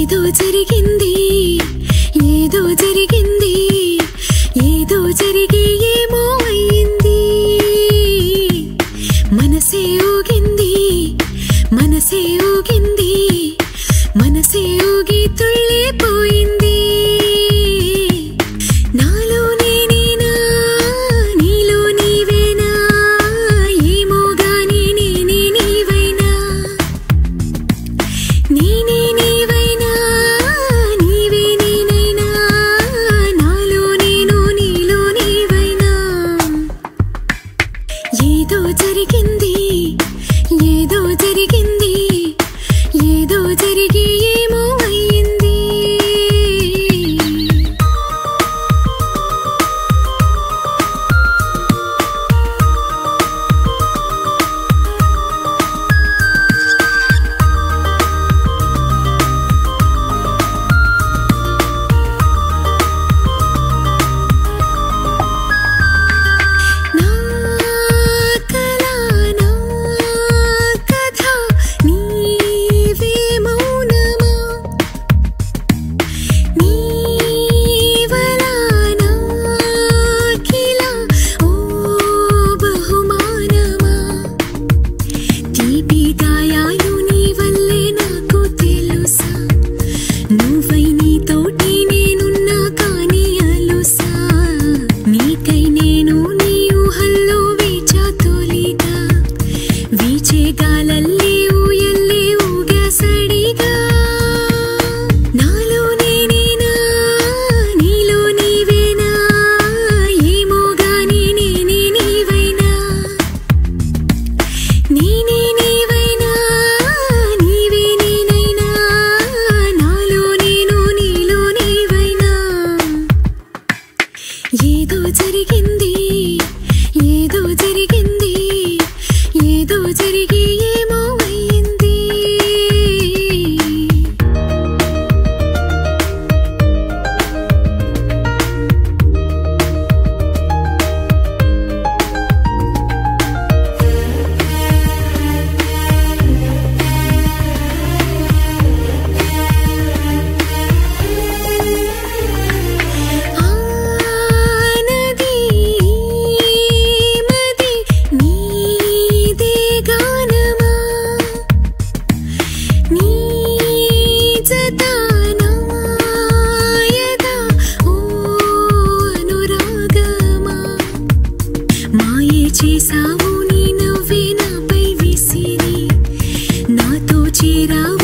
ఏదో జరిగింది, ఏదో జరిగింది, ఏదో జరిగి ఏమో అయింది. మనసే ఊగింది, మనసే ఊగింది, మనసే ఊగి తుళ్ళిపోయింది. నాలో నేనేనా, నీలో నీవేనా, ఏమో గాని నేనే నీవైనా, నేనే నీవైనా, నీవే నేనైనా, నాలో నేను నీలో నీవైనా. ఏదో జరిగింది, ఏదో జరిగింది, ఏదో జరిగి ఏమో అయింది. నా కల నా కథ నీవే మౌనమా, నీవలా నాకిలా ఓ బహుమానమా. తీపి గాయాలు నీ వల్లే నాకు తెలుసా, నువ్వై నీతోటి నేనున్నా కానీ అలుసా. నీకై నేను నీ ఊహల్లో వీచా తొలిగా, వీచే గాలల్లే ఊయల్లే ఊగా సడిగా. నాలో నేనేనా, నీలో నీవేనా, ఏమో గాని నేనే నీవైనా, నేనే నీవైనా, నీవే నేనైనా, నాలో నేను నీలో నీవైనా. ఏదో జరిగింది, ఏదో జరిగింది, ఏదో జరిగి ఏమో అయింది. ఆనది మది నీదే గానమా, నీ జత నాయదా ఓ అనురాగమా. మాయే చేసావు నీ నవ్వే నాపై విసిరి, నాతో చేరావు